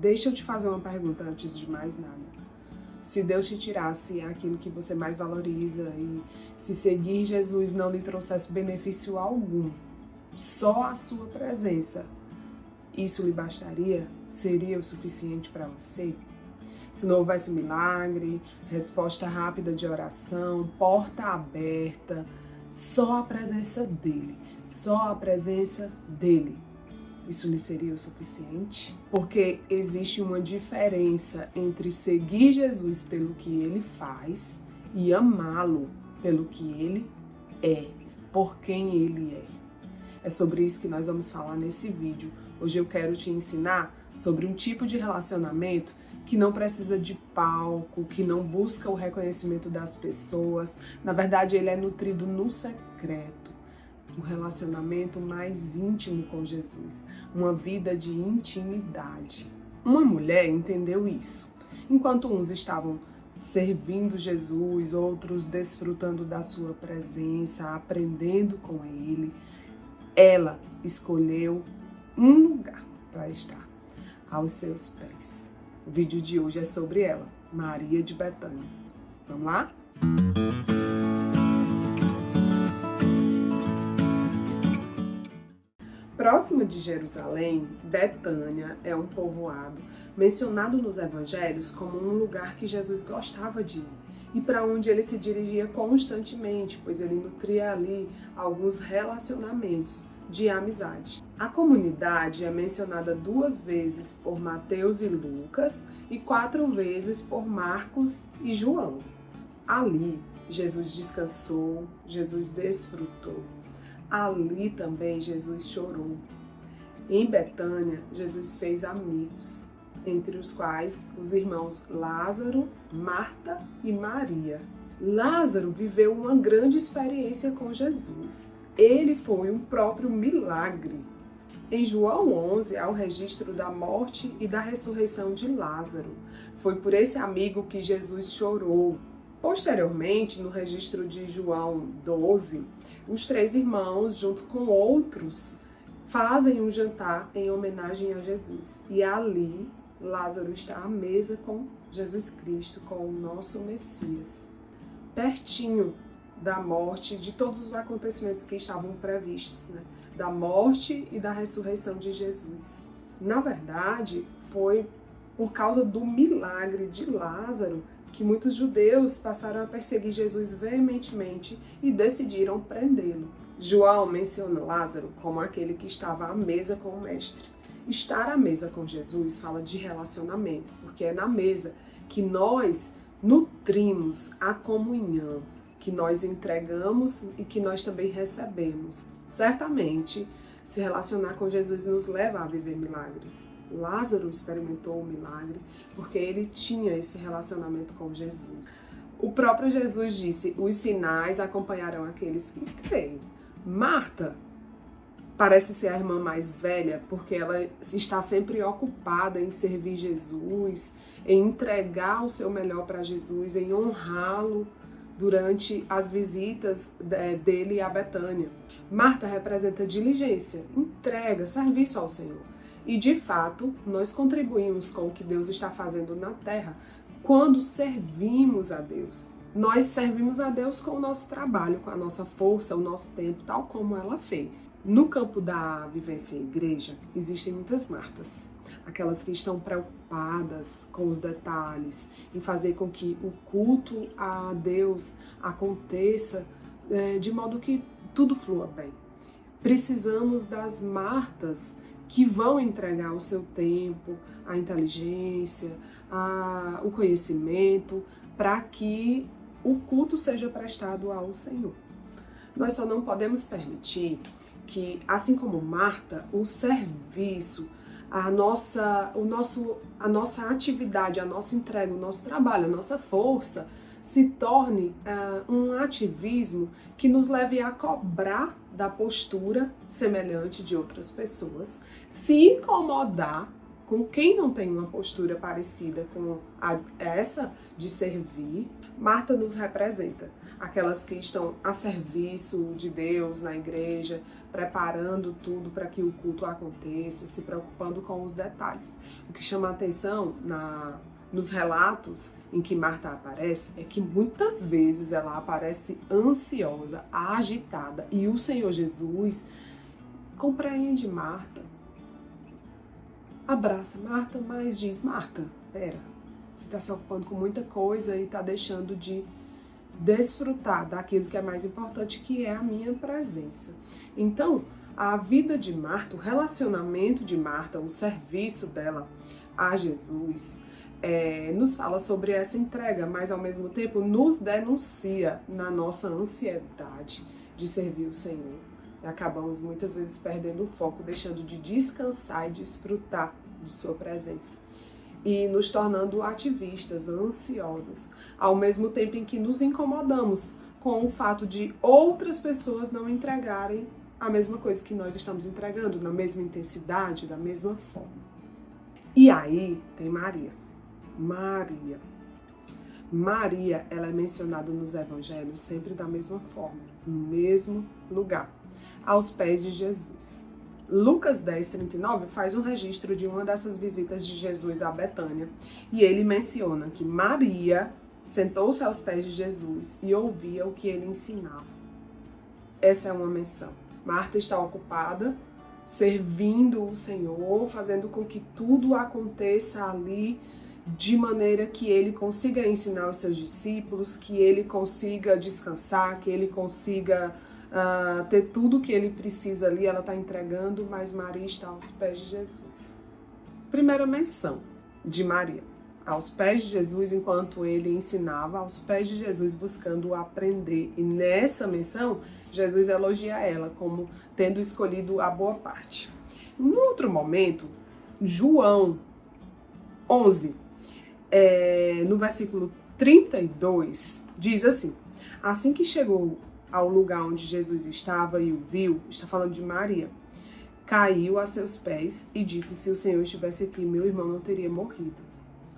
deixa eu te fazer uma pergunta antes de mais nada. Se Deus te tirasse aquilo que você mais valoriza e se seguir Jesus não lhe trouxesse benefício algum, só a sua presença, isso lhe bastaria? Seria o suficiente para você? Se não houvesse milagre, resposta rápida de oração, porta aberta, só a presença dele, só a presença dele, isso lhe seria o suficiente? Porque existe uma diferença entre seguir Jesus pelo que ele faz e amá-lo pelo que ele é, por quem ele é. É sobre isso que nós vamos falar nesse vídeo. Hoje eu quero te ensinar sobre um tipo de relacionamento que não precisa de palco, que não busca o reconhecimento das pessoas. Na verdade, ele é nutrido no secreto. Um relacionamento mais íntimo com Jesus, uma vida de intimidade. Uma mulher entendeu isso. Enquanto uns estavam servindo Jesus, outros desfrutando da sua presença, aprendendo com ele, ela escolheu um lugar para estar, aos seus pés. O vídeo de hoje é sobre ela, Maria de Betânia. Vamos lá? Próximo de Jerusalém, Betânia é um povoado mencionado nos evangelhos como um lugar que Jesus gostava de ir e para onde ele se dirigia constantemente, pois ele nutria ali alguns relacionamentos de amizade. A comunidade é mencionada 2 vezes por Mateus e Lucas e 4 vezes por Marcos e João. Ali, Jesus descansou, Jesus desfrutou. Ali também Jesus chorou. Em Betânia, Jesus fez amigos, entre os quais os irmãos Lázaro, Marta e Maria. Lázaro viveu uma grande experiência com Jesus. Ele foi um próprio milagre. Em João 11, há o registro da morte e da ressurreição de Lázaro. Foi por esse amigo que Jesus chorou. Posteriormente, no registro de João 12, os 3 irmãos, junto com outros, fazem um jantar em homenagem a Jesus. E ali, Lázaro está à mesa com Jesus Cristo, com o nosso Messias, pertinho da morte, de todos os acontecimentos que estavam previstos, né? Da morte e da ressurreição de Jesus. Na verdade, foi por causa do milagre de Lázaro que muitos judeus passaram a perseguir Jesus veementemente e decidiram prendê-lo. João menciona Lázaro como aquele que estava à mesa com o mestre. Estar à mesa com Jesus fala de relacionamento, porque é na mesa que nós nutrimos a comunhão, que nós entregamos e que nós também recebemos. Certamente, se relacionar com Jesus nos leva a viver milagres. Lázaro experimentou o milagre porque ele tinha esse relacionamento com Jesus. O próprio Jesus disse: os sinais acompanharão aqueles que creem. Marta parece ser a irmã mais velha porque ela está sempre ocupada em servir Jesus, em entregar o seu melhor para Jesus, em honrá-lo durante as visitas dele a Betânia. Marta representa diligência, entrega, serviço ao Senhor. E, de fato, nós contribuímos com o que Deus está fazendo na terra quando servimos a Deus. Nós servimos a Deus com o nosso trabalho, com a nossa força, o nosso tempo, tal como ela fez. No campo da vivência em igreja, existem muitas Martas. Aquelas que estão preocupadas com os detalhes, em fazer com que o culto a Deus aconteça de modo que tudo flua bem. Precisamos das Martas que vão entregar o seu tempo, a inteligência, o conhecimento, para que o culto seja prestado ao Senhor. Nós só não podemos permitir que, assim como Marta, o serviço, a nossa atividade, a nossa entrega, o nosso trabalho, a nossa força, se torne um ativismo que nos leve a cobrar da postura semelhante de outras pessoas, se incomodar com quem não tem uma postura parecida com essa de servir, Marta nos representa. Aquelas que estão a serviço de Deus na igreja, preparando tudo para que o culto aconteça, se preocupando com os detalhes. O que chama a atenção nos relatos em que Marta aparece é que muitas vezes ela aparece ansiosa, agitada, e o Senhor Jesus compreende Marta, abraça Marta, mas diz: Marta, pera, você está se ocupando com muita coisa e está deixando de desfrutar daquilo que é mais importante, que é a minha presença. Então, a vida de Marta, o relacionamento de Marta, o serviço dela a Jesus, nos fala sobre essa entrega, mas ao mesmo tempo nos denuncia na nossa ansiedade de servir o Senhor. E acabamos muitas vezes perdendo o foco, deixando de descansar e desfrutar de sua presença. E nos tornando ativistas, ansiosas, ao mesmo tempo em que nos incomodamos com o fato de outras pessoas não entregarem a mesma coisa que nós estamos entregando, na mesma intensidade, da mesma forma. E aí tem Maria. Maria, ela é mencionada nos evangelhos sempre da mesma forma, no mesmo lugar, aos pés de Jesus. Lucas 10:39 faz um registro de uma dessas visitas de Jesus a Betânia, e ele menciona que Maria sentou-se aos pés de Jesus e ouvia o que ele ensinava. Essa é uma menção. Marta está ocupada, servindo o Senhor, fazendo com que tudo aconteça ali de maneira que ele consiga ensinar os seus discípulos, que ele consiga descansar, que ele consiga ter tudo o que ele precisa ali. Ela está entregando, mas Maria está aos pés de Jesus. Primeira menção de Maria, aos pés de Jesus enquanto ele ensinava, aos pés de Jesus buscando aprender. E nessa menção, Jesus elogia ela como tendo escolhido a boa parte. Em outro momento, João 11, no versículo 32, diz assim: assim que chegou ao lugar onde Jesus estava e o viu, está falando de Maria, caiu a seus pés e disse: se o Senhor estivesse aqui, meu irmão não teria morrido.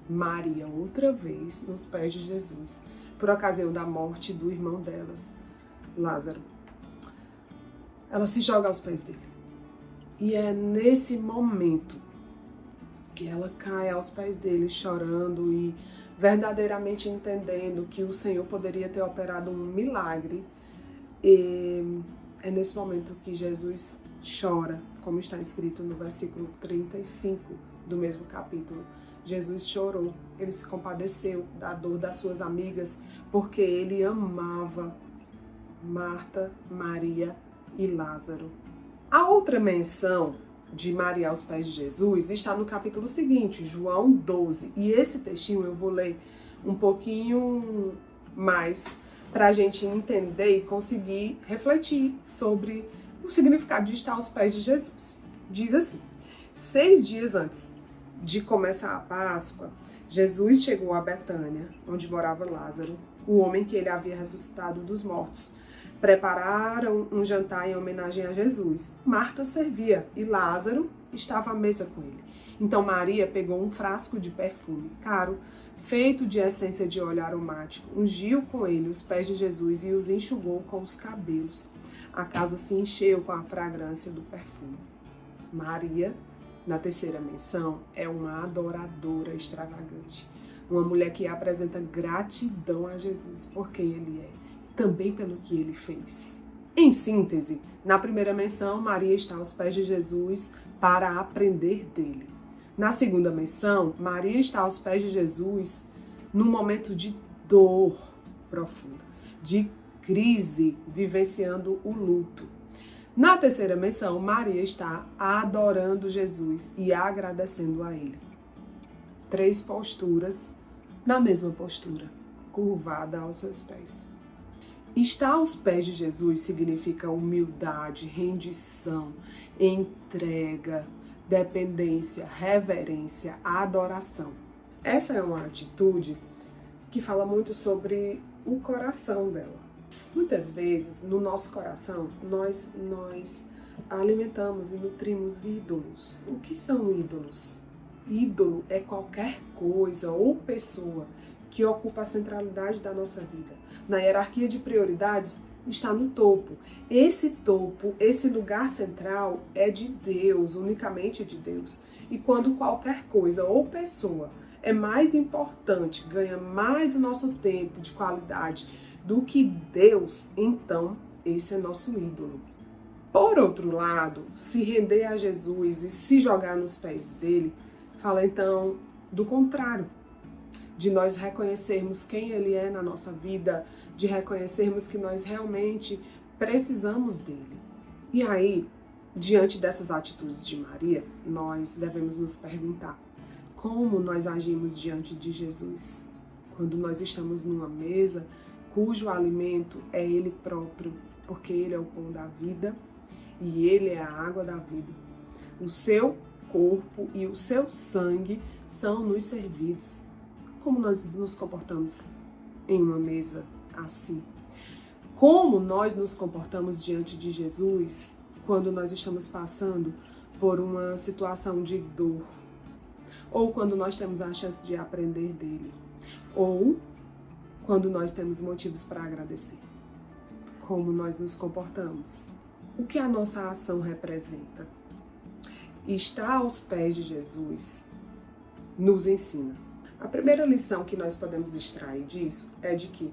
Maria, outra vez, nos pés de Jesus, por ocasião da morte do irmão delas, Lázaro. Ela se joga aos pés dele. E é nesse momento que ela cai aos pés dele, chorando e verdadeiramente entendendo que o Senhor poderia ter operado um milagre. E é nesse momento que Jesus chora, como está escrito no versículo 35 do mesmo capítulo. Jesus chorou, ele se compadeceu da dor das suas amigas, porque ele amava Marta, Maria e Lázaro. A outra menção de Maria aos pés de Jesus está no capítulo seguinte, João 12. E esse textinho eu vou ler um pouquinho mais para a gente entender e conseguir refletir sobre o significado de estar aos pés de Jesus. Diz assim: 6 dias antes de começar a Páscoa, Jesus chegou a Betânia, onde morava Lázaro, o homem que ele havia ressuscitado dos mortos. Prepararam um jantar em homenagem a Jesus. Marta servia e Lázaro estava à mesa com ele. Então Maria pegou um frasco de perfume caro, feito de essência de óleo aromático, ungiu com ele os pés de Jesus e os enxugou com os cabelos. A casa se encheu com a fragrância do perfume. Maria, na terceira menção, é uma adoradora extravagante. Uma mulher que apresenta gratidão a Jesus por quem ele é, também pelo que ele fez. Em síntese, na primeira menção, Maria está aos pés de Jesus para aprender dele. Na segunda menção, Maria está aos pés de Jesus num momento de dor profunda, de crise, vivenciando o luto. Na terceira menção, Maria está adorando Jesus e agradecendo a ele. 3 posturas na mesma postura, curvada aos seus pés. Estar aos pés de Jesus significa humildade, rendição, entrega, dependência, reverência, adoração. Essa é uma atitude que fala muito sobre o coração dela. Muitas vezes, no nosso coração, nós alimentamos e nutrimos ídolos. O que são ídolos? Ídolo é qualquer coisa ou pessoa que ocupa a centralidade da nossa vida. Na hierarquia de prioridades, está no topo. Esse topo, esse lugar central é de Deus, unicamente de Deus. E quando qualquer coisa ou pessoa é mais importante, ganha mais o nosso tempo de qualidade do que Deus, então esse é nosso ídolo. Por outro lado, se render a Jesus e se jogar nos pés dele, fala então do contrário, de nós reconhecermos quem ele é na nossa vida, de reconhecermos que nós realmente precisamos dele. E aí, diante dessas atitudes de Maria, nós devemos nos perguntar como nós agimos diante de Jesus, quando nós estamos numa mesa cujo alimento é ele próprio, porque ele é o pão da vida e ele é a água da vida. O seu corpo e o seu sangue são nos servidos. Como nós nos comportamos em uma mesa assim? Como nós nos comportamos diante de Jesus quando nós estamos passando por uma situação de dor? Ou quando nós temos a chance de aprender dele? Ou quando nós temos motivos para agradecer? Como nós nos comportamos? O que a nossa ação representa? Estar aos pés de Jesus nos ensina. A primeira lição que nós podemos extrair disso é de que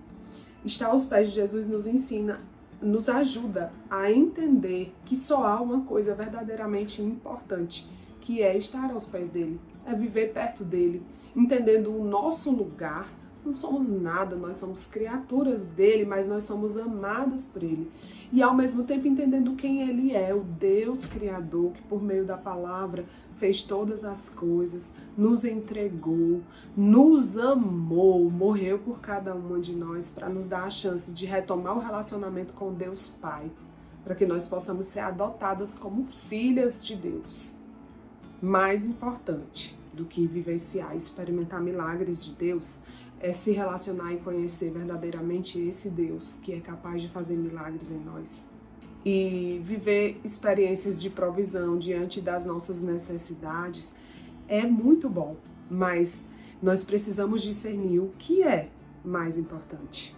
estar aos pés de Jesus nos ensina, nos ajuda a entender que só há uma coisa verdadeiramente importante, que é estar aos pés dele, é viver perto dele, entendendo o nosso lugar. Não somos nada, nós somos criaturas dele, mas nós somos amadas por ele. E ao mesmo tempo entendendo quem ele é, o Deus Criador, que por meio da palavra fez todas as coisas, nos entregou, nos amou, morreu por cada uma de nós para nos dar a chance de retomar o relacionamento com Deus Pai, para que nós possamos ser adotadas como filhas de Deus. Mais importante do que vivenciar e experimentar milagres de Deus é se relacionar e conhecer verdadeiramente esse Deus que é capaz de fazer milagres em nós. E viver experiências de provisão diante das nossas necessidades é muito bom, mas nós precisamos discernir o que é mais importante.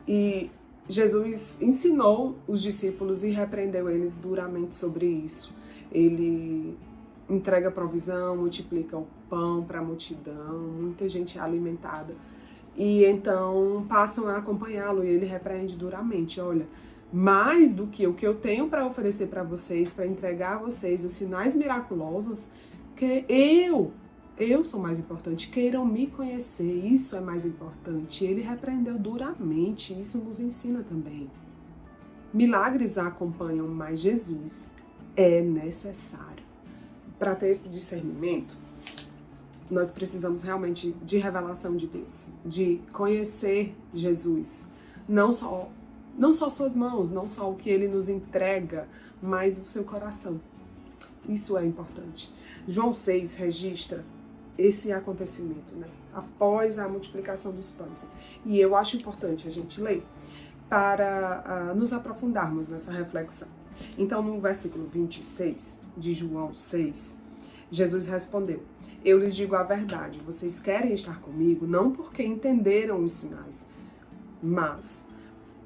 E Jesus ensinou os discípulos e repreendeu eles duramente sobre isso. Ele entrega provisão, multiplica o pão para a multidão, muita gente é alimentada. E então passam a acompanhá-lo e ele repreende duramente. Olha, mais do que o que eu tenho para oferecer para vocês, para entregar a vocês os sinais miraculosos, que eu sou mais importante, queiram me conhecer, isso é mais importante. Ele repreendeu duramente, isso nos ensina também. Milagres acompanham, mas Jesus é necessário. Para ter esse discernimento, nós precisamos realmente de revelação de Deus, de conhecer Jesus, não só suas mãos, não só o que ele nos entrega, mas o seu coração. Isso é importante. João 6 registra esse acontecimento, né? Após a multiplicação dos pães. E eu acho importante a gente ler para nos aprofundarmos nessa reflexão. Então, no versículo 26 de João 6, Jesus respondeu: eu lhes digo a verdade, vocês querem estar comigo não porque entenderam os sinais, mas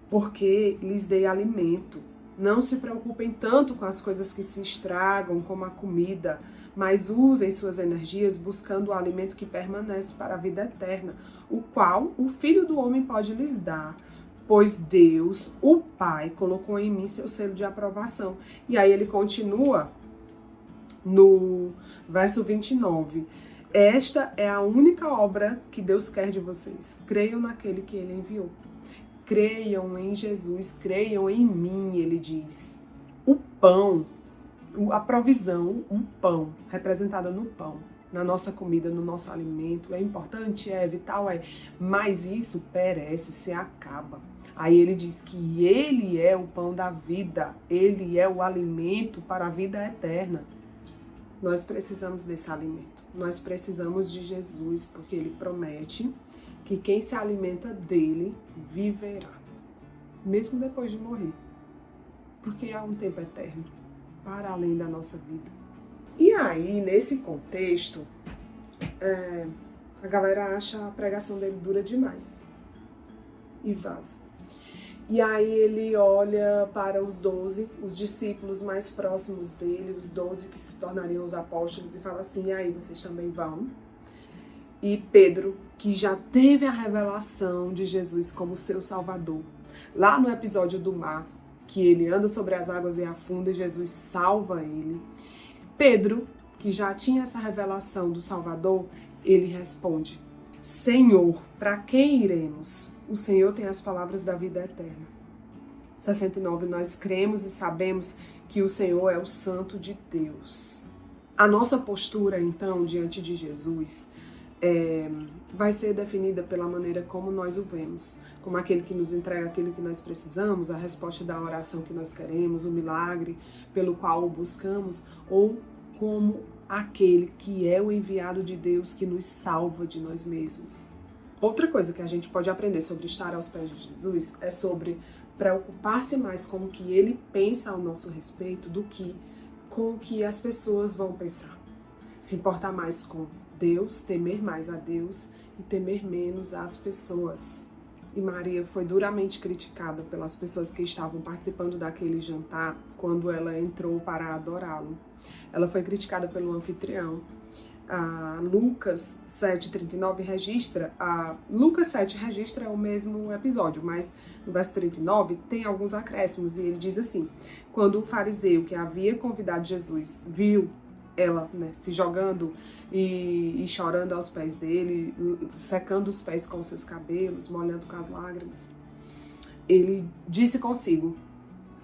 porque lhes dei alimento. Não se preocupem tanto com as coisas que se estragam, como a comida, mas usem suas energias buscando o alimento que permanece para a vida eterna, o qual o Filho do Homem pode lhes dar, pois Deus, o Pai, colocou em mim seu selo de aprovação. E aí ele continua no verso 29. Esta é a única obra que Deus quer de vocês. Creiam naquele que ele enviou. Creiam em Jesus, creiam em mim, ele diz. O pão, a provisão, um pão, representada no pão, na nossa comida, no nosso alimento, é importante, é vital, é, mas isso perece, se acaba. Aí ele diz que ele é o pão da vida, ele é o alimento para a vida eterna. Nós precisamos desse alimento, nós precisamos de Jesus, porque ele promete que quem se alimenta dele viverá, mesmo depois de morrer, porque há um tempo eterno, para além da nossa vida. E aí, nesse contexto, a galera acha a pregação dele dura demais e vaza. E aí ele olha para os 12, os discípulos mais próximos dele, os 12 que se tornariam os apóstolos, e fala assim: e aí, vocês também vão? E Pedro, que já teve a revelação de Jesus como seu Salvador, lá no episódio do mar, que ele anda sobre as águas e afunda e Jesus salva ele. Pedro, que já tinha essa revelação do Salvador, ele responde: Senhor, para quem iremos? O Senhor tem as palavras da vida eterna. 69. Nós cremos e sabemos que o Senhor é o Santo de Deus. A nossa postura, então, diante de Jesus, vai ser definida pela maneira como nós o vemos, como aquele que nos entrega aquilo que nós precisamos, a resposta da oração que nós queremos, o milagre pelo qual o buscamos, ou como aquele que é o enviado de Deus que nos salva de nós mesmos. Outra coisa que a gente pode aprender sobre estar aos pés de Jesus é sobre preocupar-se mais com o que ele pensa ao nosso respeito do que com o que as pessoas vão pensar. Se importar mais com Deus, temer mais a Deus e temer menos às pessoas. E Maria foi duramente criticada pelas pessoas que estavam participando daquele jantar quando ela entrou para adorá-lo. Ela foi criticada pelo anfitrião. Lucas 7,39 registra, Lucas 7 registra o mesmo episódio, mas no verso 39 tem alguns acréscimos e ele diz assim: quando o fariseu que havia convidado Jesus viu ela, se jogando e chorando aos pés dele, secando os pés com seus cabelos, molhando com as lágrimas, ele disse consigo: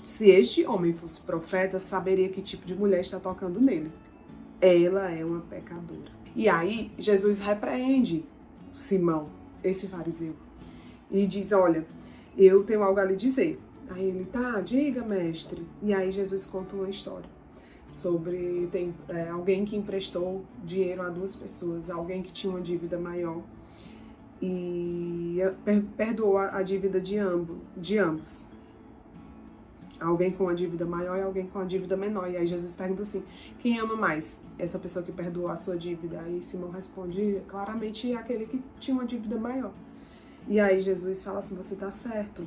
se este homem fosse profeta, saberia que tipo de mulher está tocando nele. Ela é uma pecadora. E aí, Jesus repreende Simão, esse fariseu, e diz: olha, eu tenho algo a lhe dizer. Aí ele: tá, diga, mestre. E aí Jesus conta uma história sobre alguém que emprestou dinheiro a duas pessoas, alguém que tinha uma dívida maior e perdoou a dívida de ambos. Alguém com uma dívida maior e alguém com uma dívida menor. E aí Jesus pergunta assim: quem ama mais? Essa pessoa que perdoou a sua dívida. Aí Simão responde claramente: aquele que tinha uma dívida maior. E aí Jesus fala assim: você está certo.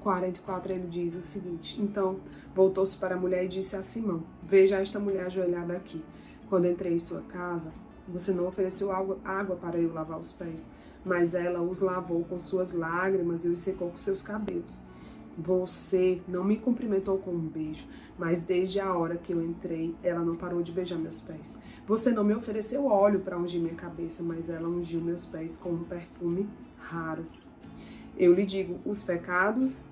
44 ele diz o seguinte: então voltou-se para a mulher e disse a Simão: veja esta mulher ajoelhada aqui. Quando entrei em sua casa, você não ofereceu água para eu lavar os pés, mas ela os lavou com suas lágrimas e os secou com seus cabelos. Você não me cumprimentou com um beijo, mas desde a hora que eu entrei, ela não parou de beijar meus pés. Você não me ofereceu óleo para ungir minha cabeça, mas ela ungiu meus pés com um perfume raro. Eu lhe digo, os pecados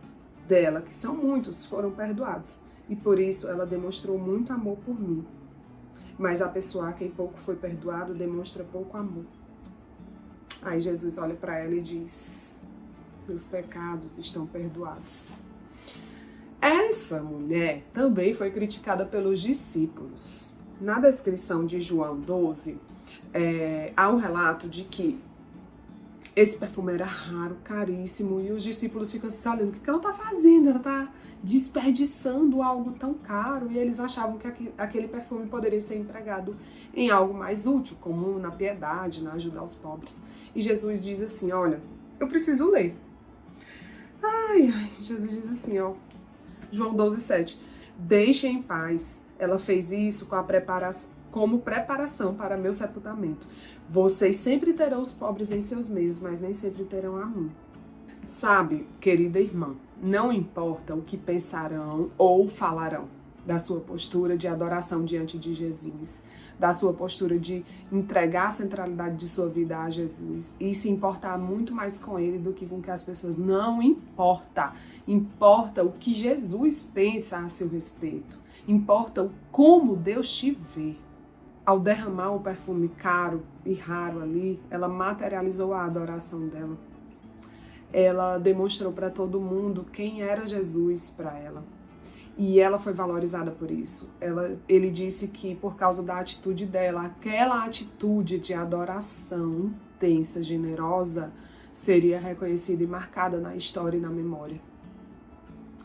dela, que são muitos, foram perdoados, e por isso ela demonstrou muito amor por mim. Mas a pessoa a quem pouco foi perdoado demonstra pouco amor. Aí Jesus olha para ela e diz: seus pecados estão perdoados. Essa mulher também foi criticada pelos discípulos. Na descrição de João 12, há um relato de que esse perfume era raro, caríssimo, e os discípulos ficam se olhando: o que ela está fazendo? Ela está desperdiçando algo tão caro. E eles achavam que aquele perfume poderia ser empregado em algo mais útil, como na piedade, na ajuda aos pobres. E Jesus diz assim: olha, eu preciso ler. Jesus diz assim, João 12:7. Deixe em paz. Ela fez isso como preparação para meu sepultamento. Vocês sempre terão os pobres em seus meios, mas nem sempre terão a mim. Sabe, querida irmã, não importa o que pensarão ou falarão da sua postura de adoração diante de Jesus, da sua postura de entregar a centralidade de sua vida a Jesus e se importar muito mais com ele do que com que as pessoas. Não importa. Importa o que Jesus pensa a seu respeito. Importa como Deus te vê. Ao derramar um perfume caro e raro ali, ela materializou a adoração dela. Ela demonstrou para todo mundo quem era Jesus para ela. E ela foi valorizada por isso. Ele disse que por causa da atitude dela, aquela atitude de adoração intensa, generosa, seria reconhecida e marcada na história e na memória.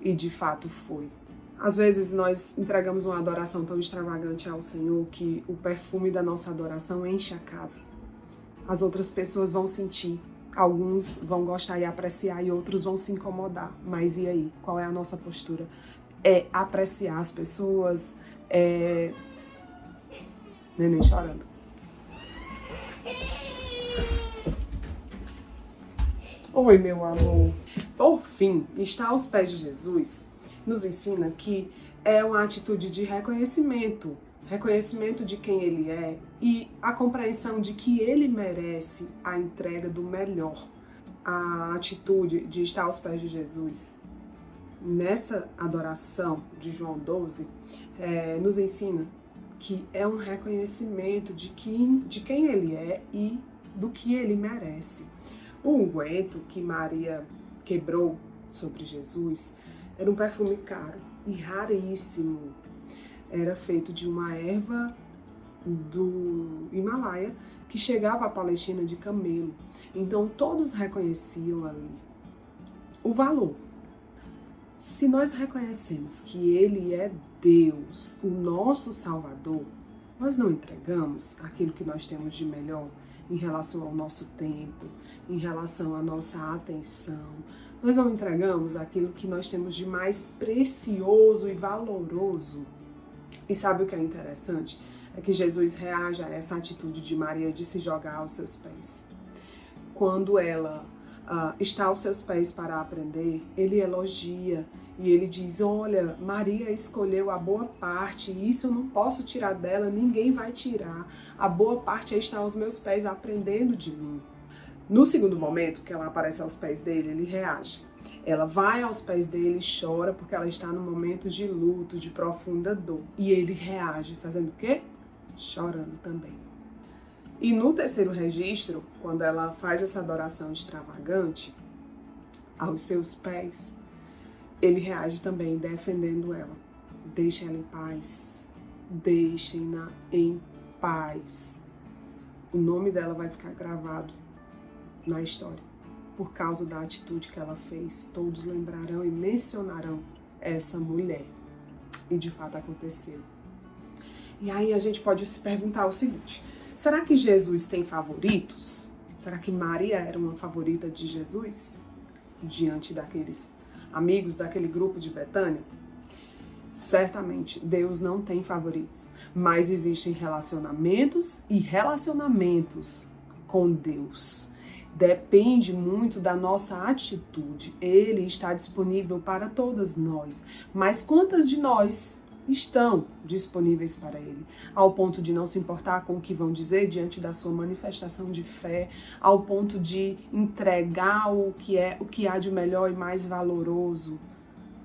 E de fato foi. Às vezes nós entregamos uma adoração tão extravagante ao Senhor que o perfume da nossa adoração enche a casa. as outras pessoas vão sentir. Alguns vão gostar e apreciar e outros vão se incomodar. Mas e aí? Qual é a nossa postura? É apreciar as pessoas? Neném chorando. Oi, meu amor. Por fim, estar aos pés de Jesus nos ensina que é uma atitude de reconhecimento de quem ele é e a compreensão de que ele merece a entrega do melhor. A atitude de estar aos pés de Jesus nessa adoração de João 12 nos ensina que é um reconhecimento de quem ele é e do que ele merece. O unguento que Maria quebrou sobre Jesus era um perfume caro e raríssimo. Era feito de uma erva do Himalaia que chegava à Palestina de camelo. Então todos reconheciam ali o valor. Se nós reconhecemos que Ele é Deus, o nosso Salvador, nós não entregamos aquilo que nós temos de melhor em relação ao nosso tempo, em relação à nossa atenção. Nós não entregamos aquilo que nós temos de mais precioso e valoroso. E sabe o que é interessante? É que Jesus reage a essa atitude de Maria de se jogar aos seus pés. Quando ela está aos seus pés para aprender, ele elogia e ele diz: olha, Maria escolheu a boa parte e isso eu não posso tirar dela, ninguém vai tirar. A boa parte é estar aos meus pés aprendendo de mim. No segundo momento que ela aparece aos pés dele, ele reage. Ela vai aos pés dele e chora porque ela está num momento de luto, de profunda dor. E ele reage fazendo o quê? Chorando também. E no terceiro registro, quando ela faz essa adoração extravagante aos seus pés, ele reage também defendendo ela. Deixem ela em paz. Deixem-na em paz. O nome dela vai ficar gravado na história. Por causa da atitude que ela fez, todos lembrarão e mencionarão essa mulher. E de fato aconteceu. E aí a gente pode se perguntar o seguinte: será que Jesus tem favoritos? Será que Maria era uma favorita de Jesus? Diante daqueles amigos daquele grupo de Betânia? Certamente, Deus não tem favoritos, mas existem relacionamentos e relacionamentos com Deus. Depende muito da nossa atitude. Ele está disponível para todas nós, mas quantas de nós estão disponíveis para ele, ao ponto de não se importar com o que vão dizer diante da sua manifestação de fé, ao ponto de entregar o que há de melhor e mais valoroso?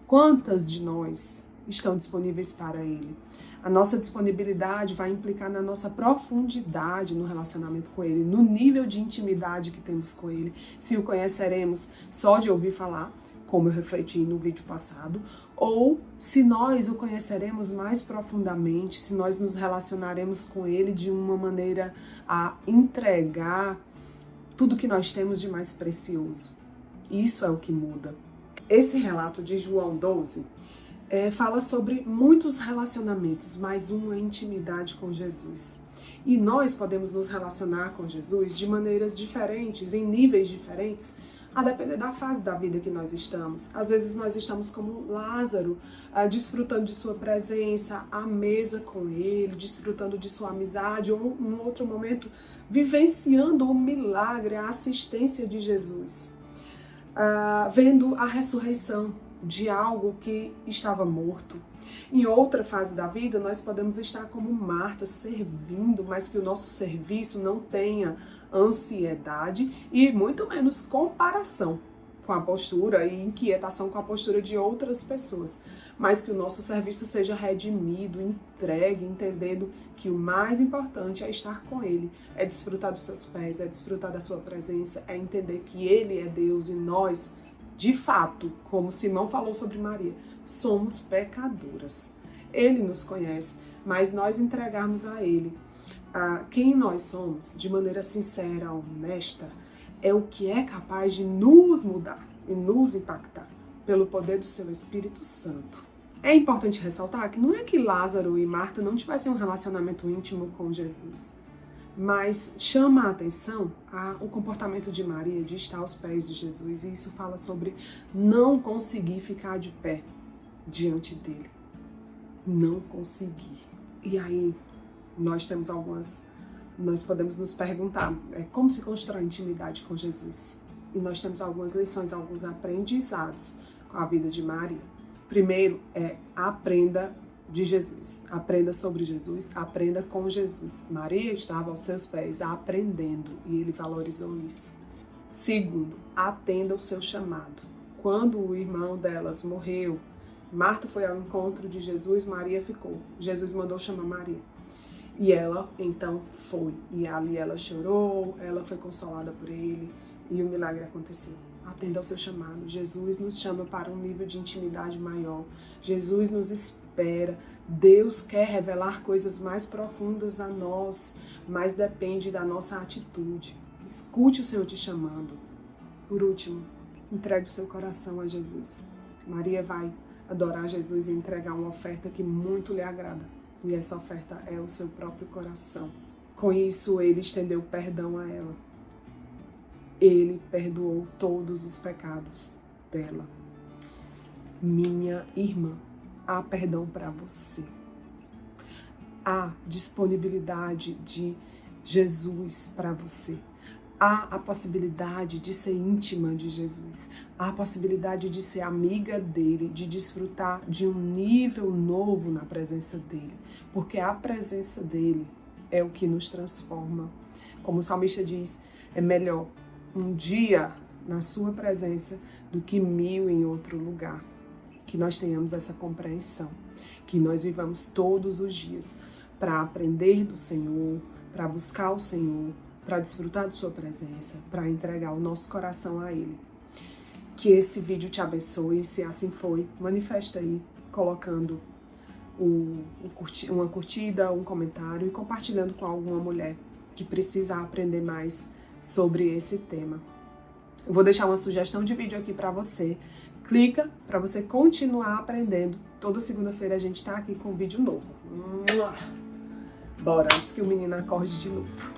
Quantas de nós estão disponíveis para ele? A nossa disponibilidade vai implicar na nossa profundidade no relacionamento com ele, no nível de intimidade que temos com ele, se o conheceremos só de ouvir falar, como eu refleti no vídeo passado, ou se nós o conheceremos mais profundamente, se nós nos relacionaremos com ele de uma maneira a entregar tudo que nós temos de mais precioso. Isso é o que muda. Esse relato de João 12 fala sobre muitos relacionamentos, mas uma intimidade com Jesus. E nós podemos nos relacionar com Jesus de maneiras diferentes, em níveis diferentes, a depender da fase da vida que nós estamos. Às vezes nós estamos como Lázaro, desfrutando de sua presença, à mesa com ele, desfrutando de sua amizade, ou num outro momento, vivenciando o milagre, a assistência de Jesus, vendo a ressurreição de algo que estava morto. Em outra fase da vida, nós podemos estar como Marta, servindo, mas que o nosso serviço não tenha ansiedade e muito menos comparação com a postura e inquietação com a postura de outras pessoas, mas que o nosso serviço seja redimido, entregue, entendendo que o mais importante é estar com ele, é desfrutar dos seus pés, é desfrutar da sua presença, é entender que ele é Deus e nós, de fato, como Simão falou sobre Maria, somos pecadoras. Ele nos conhece, mas nós entregarmos a ele quem nós somos, de maneira sincera, honesta, é o que é capaz de nos mudar e nos impactar pelo poder do seu Espírito Santo. É importante ressaltar que não é que Lázaro e Marta não tivessem um relacionamento íntimo com Jesus, Mas chama a atenção o comportamento de Maria de estar aos pés de Jesus, e isso fala sobre não conseguir ficar de pé diante dele. Não conseguir. E aí nós podemos nos perguntar como se constrói intimidade com Jesus. E nós temos algumas lições, alguns aprendizados com a vida de Maria. Primeiro aprenda de Jesus. Aprenda sobre Jesus, aprenda com Jesus. Maria estava aos seus pés aprendendo e ele valorizou isso. Segundo, atenda o seu chamado. Quando o irmão delas morreu, Marta foi ao encontro de Jesus, Maria ficou. Jesus mandou chamar Maria. E ela, então, foi. E ali ela chorou, ela foi consolada por ele e o milagre aconteceu. Atenda ao seu chamado. Jesus nos chama para um nível de intimidade maior. Jesus nos espera. Deus quer revelar coisas mais profundas a nós, mas depende da nossa atitude. Escute o Senhor te chamando. Por último, entregue o seu coração a Jesus. Maria vai adorar Jesus e entregar uma oferta que muito lhe agrada. E essa oferta é o seu próprio coração. Com isso, ele estendeu perdão a ela. Ele perdoou todos os pecados dela. Minha irmã, há perdão para você. Há disponibilidade de Jesus para você. Há a possibilidade de ser íntima de Jesus. Há a possibilidade de ser amiga dele, de desfrutar de um nível novo na presença dele. Porque a presença dele é o que nos transforma. Como o salmista diz, é melhor um dia na sua presença do que 1000 em outro lugar. Que nós tenhamos essa compreensão. Que nós vivamos todos os dias para aprender do Senhor, para buscar o Senhor, para desfrutar de sua presença, para entregar o nosso coração a Ele. Que esse vídeo te abençoe, se assim foi, manifesta aí, colocando uma curtida, um comentário e compartilhando com alguma mulher que precisa aprender mais sobre esse tema. Eu vou deixar uma sugestão de vídeo aqui para você. Clica para você continuar aprendendo. Toda segunda-feira a gente está aqui com um vídeo novo. Bora, antes que o menino acorde de novo.